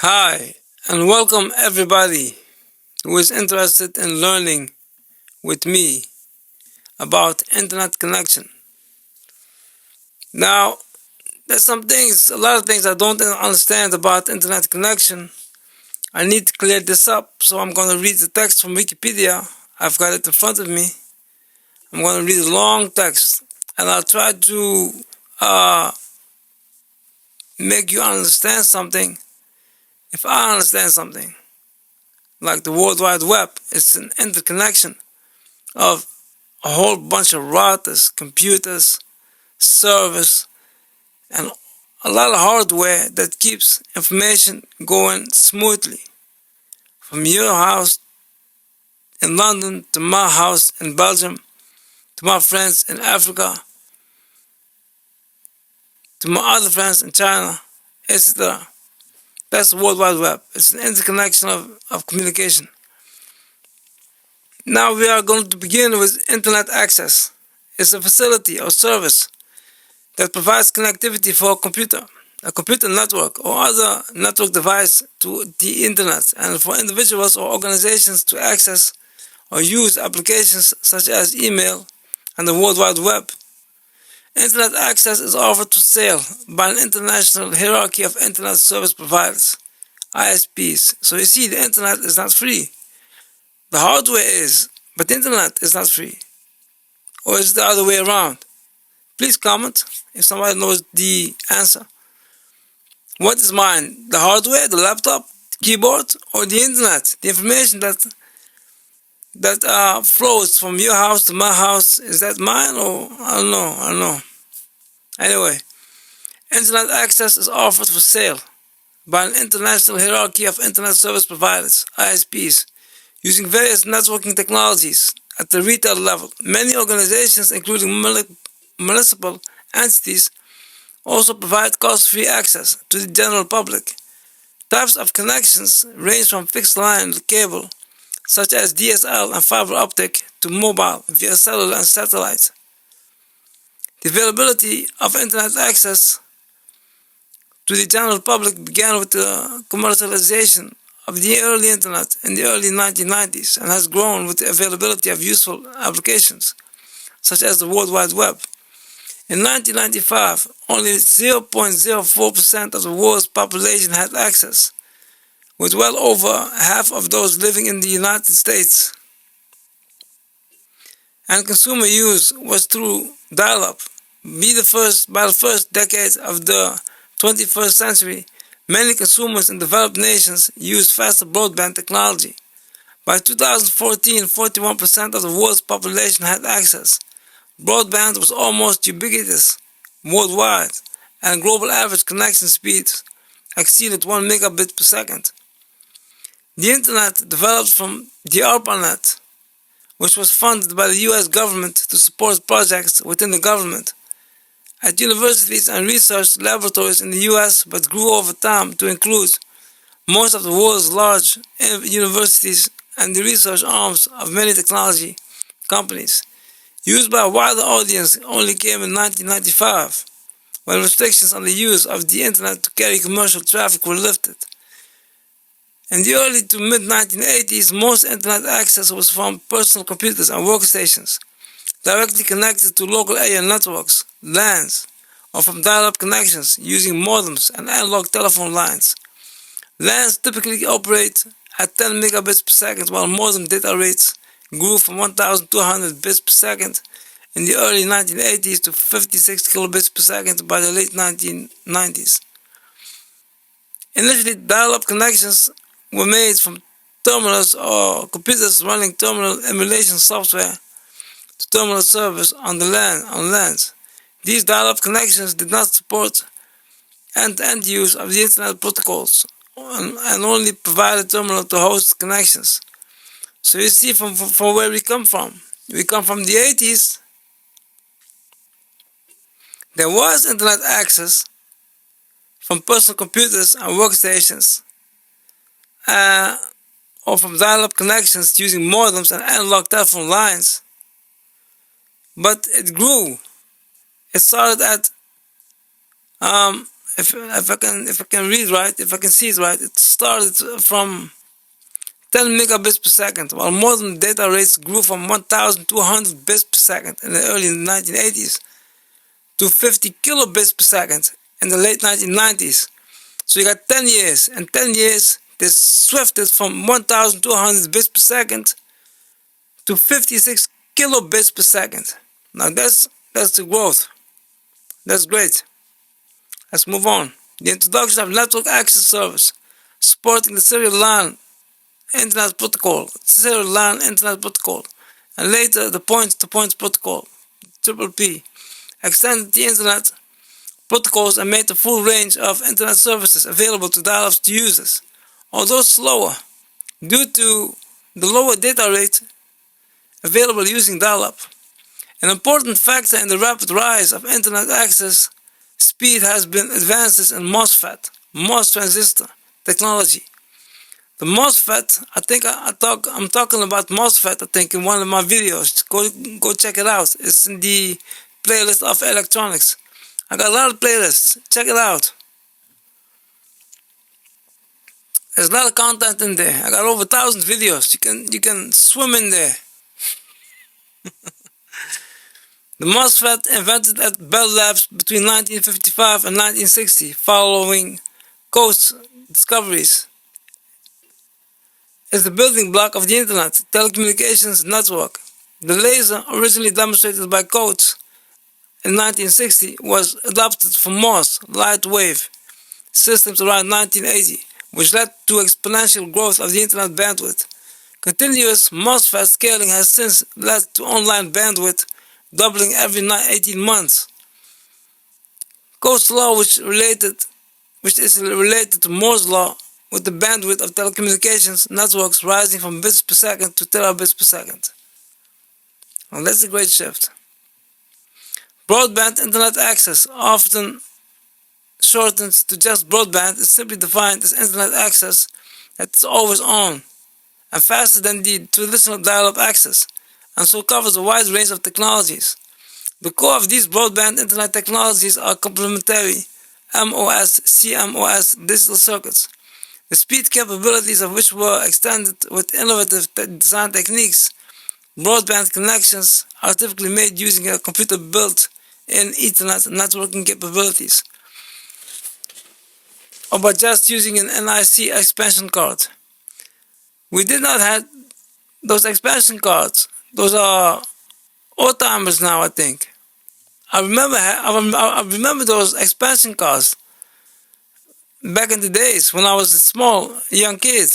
Hi, and welcome everybody who is interested in learning with me about internet connection. Now, a lot of things I don't understand about internet connection. I need to clear this up, so I'm going to read the text from Wikipedia. I've got it in front of me. I'm going to read a long text, and I'll try to make you understand something if I understand something. Like the World Wide Web, it's an interconnection of a whole bunch of routers, computers, servers, and a lot of hardware that keeps information going smoothly. From your house in London to my house in Belgium, to my friends in Africa, to my other friends in China, etc. That's the World Wide Web. It's an interconnection of communication. Now we are going to begin with Internet access. It's a facility or service that provides connectivity for a computer network or other network device to the internet, and for individuals or organizations to access or use applications such as email and the World Wide Web. Internet access is offered for sale by an international hierarchy of internet service providers, ISPs. So you see, the internet is not free. The hardware is, but the internet is not free. Or is it the other way around? Please comment if somebody knows the answer. What is mine? The hardware, the laptop, the keyboard, or the internet? The information that flows from your house to my house, is that mine, or I don't know. Anyway, internet access is offered for sale by an international hierarchy of internet service providers, ISPs, using various networking technologies at the retail level. Many organizations, including municipal entities, also provide cost-free access to the general public. Types of connections range from fixed line cable, such as DSL and fiber optic, to mobile via cellular and satellite. The availability of internet access to the general public began with the commercialization of the early internet in the early 1990s and has grown with the availability of useful applications, such as the World Wide Web. In 1995, only 0.04% of the world's population had access, with well over half of those living in the United States. And consumer use was through dial-up. By the first decade of the 21st century, many consumers in developed nations used faster broadband technology. By 2014, 41% of the world's population had access. Broadband was almost ubiquitous worldwide, and global average connection speeds exceeded 1 megabit per second. The internet developed from the ARPANET, which was funded by the US government to support projects within the government at universities and research laboratories in the US, but grew over time to include most of the world's large universities and the research arms of many technology companies. Used by a wider audience only came in 1995, when restrictions on the use of the internet to carry commercial traffic were lifted. In the early to mid-1980s, most internet access was from personal computers and workstations, directly connected to local area networks, LANs, or from dial-up connections using modems and analog telephone lines. LANs typically operate at 10 megabits per second, while modem data rates grew from 1,200 bits per second in the early 1980s to 56 kilobits per second by the late 1990s. Initially, dial-up connections were made from terminals or computers running terminal emulation software to terminal servers on LANs. These dial-up connections did not support end-to-end use of the internet protocols and only provided terminal to host connections. So you see from where we come from. We come from the 80s. There was internet access from personal computers and workstations, or from dial-up connections using modems and analog telephone lines. But it grew. It started at if I can read right, if I can see it right, it started from 10 megabits per second, while modern data rates grew from 1,200 bits per second in the early 1980s to 50 kilobits per second in the late 1990s. So you got 10 years. In 10 years, they swifted from 1,200 bits per second to 56 kilobits per second. Now that's the growth. That's great. Let's move on. The introduction of network access service supporting the serial LAN Internet Protocol, and later the point-to-point protocol, triple P, extended the Internet protocols and made the full range of Internet services available to dial-up users, although slower due to the lower data rate available using dial-up. An important factor in the rapid rise of Internet access speed has been advances in MOSFET, MOS transistor technology. The MOSFET, I'm talking about MOSFET, I think, in one of my videos. Go check it out. It's in the playlist of electronics. I got a lot of playlists. Check it out. There's a lot of content in there. I got over 1,000 videos. You can swim in there. The MOSFET, invented at Bell Labs between 1955 and 1960, following Coates' discoveries, is the building block of the Internet telecommunications network. The laser, originally demonstrated by Coates in 1960, was adopted for MOS, light wave, systems around 1980, which led to exponential growth of the Internet bandwidth. Continuous MOSFET scaling has since led to online bandwidth doubling every 18 months. Coates' law, which is related to Moore's law, with the bandwidth of telecommunications networks rising from bits per second to terabits per second. Well, that's a great shift. Broadband Internet access, often shortened to just broadband, is simply defined as Internet access that is always on and faster than the traditional dial-up access, and so covers a wide range of technologies. The core of these broadband Internet technologies are complementary MOS, CMOS digital circuits, the speed capabilities of which were extended with innovative design techniques. Broadband connections are typically made using a computer built-in Ethernet networking capabilities, or by just using an NIC expansion card. We did not have those expansion cards. Those are old-timers now, I think. I remember those expansion cards back in the days when I was a small, young kid.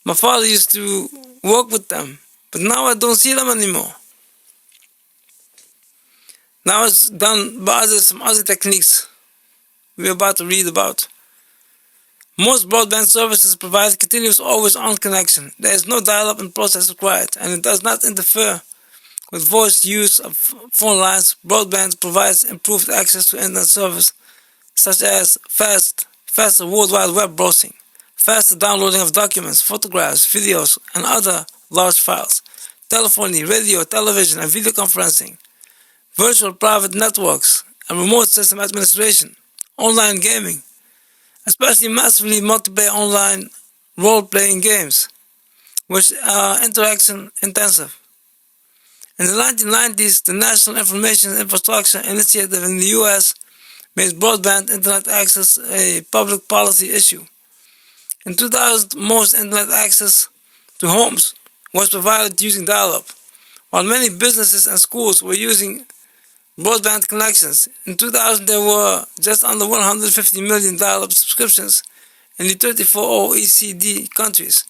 My father used to work with them, but now I don't see them anymore. Now it's done by some other techniques we're about to read about. Most broadband services provide continuous always-on connection. There is no dial-up and process required, and it does not interfere with voice use of phone lines. Broadband provides improved access to internet service, such as faster World Wide Web browsing, faster downloading of documents, photographs, videos, and other large files, telephony, radio, television, and video conferencing, virtual private networks, and remote system administration, online gaming, especially massively multiplayer online role-playing games, which are interaction intensive. In the 1990s, the National Information Infrastructure Initiative in the US made broadband internet access a public policy issue. In 2000, most internet access to homes was provided using dial-up, while many businesses and schools were using broadband connections. In 2000, there were just under 150 million dial-up subscriptions in the 34 OECD countries,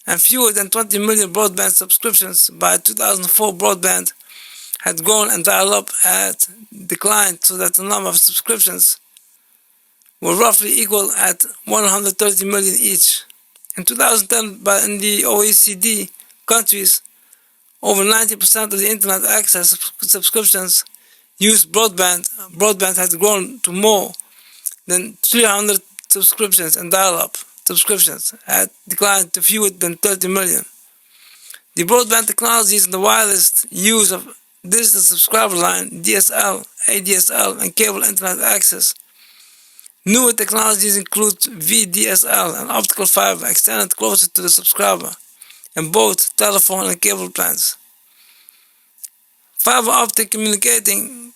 and fewer than 20 million broadband subscriptions. By 2004, broadband had grown and dial-up had declined, so that the number of subscriptions were roughly equal at 130 million each. In 2010, in the OECD countries, over 90% of the internet access subscriptions used broadband. Broadband had grown to more than 300 subscriptions, and dial-up subscriptions had declined to fewer than 30 million. The broadband technologies and the wireless use of digital subscriber line, DSL, ADSL, and cable internet access Newer technologies include VDSL and optical fiber extended closer to the subscriber in both telephone and cable plans. Fiber optic communication,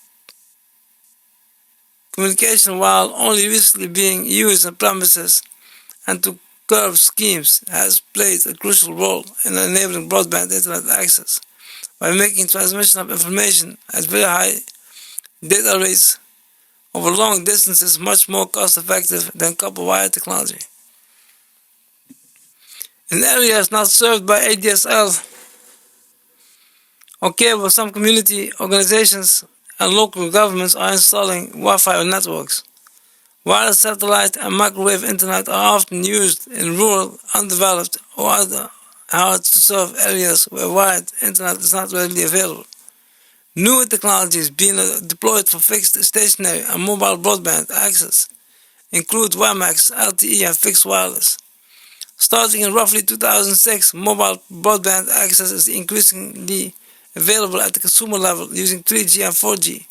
while only recently being used on premises and to curb schemes, has played a crucial role in enabling broadband internet access by making transmission of information at very high data rates over long distances much more cost-effective than copper wire technology. In areas not served by ADSL or cable, some community organizations and local governments are installing Wi-Fi networks. Wireless satellite and microwave internet are often used in rural, undeveloped, or other hard-to-serve areas where wired internet is not readily available. Newer technologies being deployed for fixed, stationary, and mobile broadband access include WiMAX, LTE, and fixed wireless. Starting in roughly 2006, mobile broadband access is increasingly available at the consumer level using 3G and 4G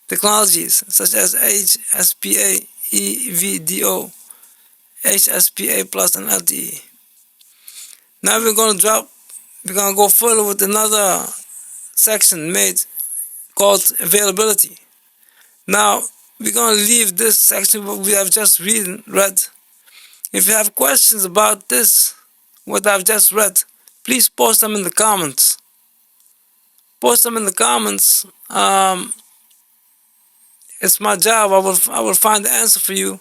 technologies such as HSPA, EVDO, HSPA Plus, and LTE. Now we're going to go further with another section called availability. Now we're going to leave this section what we have just read. If you have questions about this, what I've just read, please post them in the comments. Post them in the comments. It's my job. I will find the answer for you.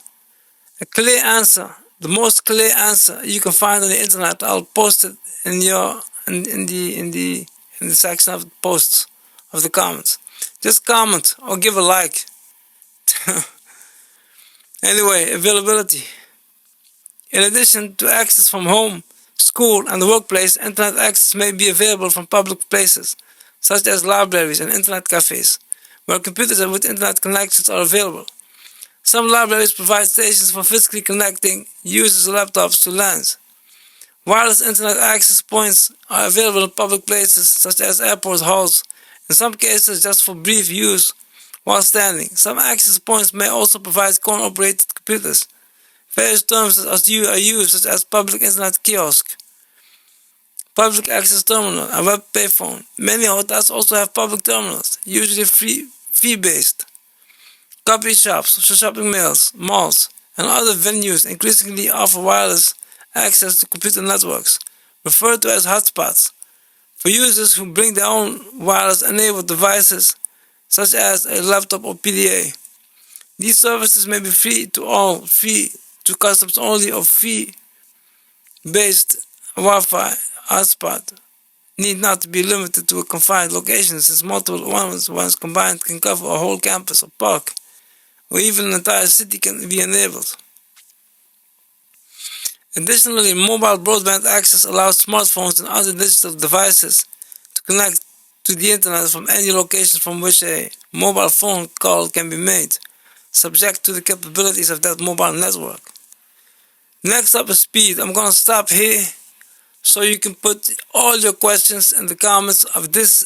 A clear answer, the most clear answer you can find on the internet. I'll post it in the section of the posts of the comments. Just comment or give a like. Anyway, availability. In addition to access from home, school, and the workplace, internet access may be available from public places, such as libraries and internet cafes, where computers with internet connections are available. Some libraries provide stations for physically connecting users' laptops to LANs. Wireless internet access points are available in public places, such as airport halls, in some cases just for brief use while standing. Some access points may also provide coin-operated computers. Various terms are used, such as public internet kiosk, public access terminal, and web payphone. Many hotels also have public terminals, usually fee-based. Coffee shops, shopping malls, and other venues increasingly offer wireless access to computer networks, referred to as hotspots, for users who bring their own wireless-enabled devices, such as a laptop or PDA. These services may be free to all, free to customers only, or fee-based. Wi-Fi hotspot need not to be limited to a confined location, since multiple ones once combined can cover a whole campus or park, or even an entire city can be enabled. Additionally, mobile broadband access allows smartphones and other digital devices to connect to the internet from any location from which a mobile phone call can be made, subject to the capabilities of that mobile network. Next up is speed. I'm going to stop here so you can put all your questions in the comments of this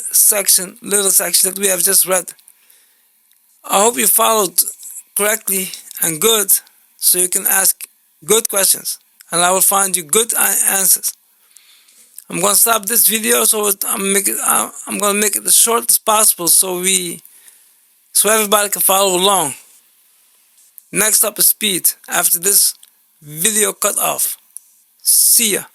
little section that we have just read. I hope you followed correctly and good, so you can ask good questions, and I will find you good answers. I'm going to stop this video, so I'm going to make it as short as possible so everybody can follow along. Next up is speed after this video cut off. See ya.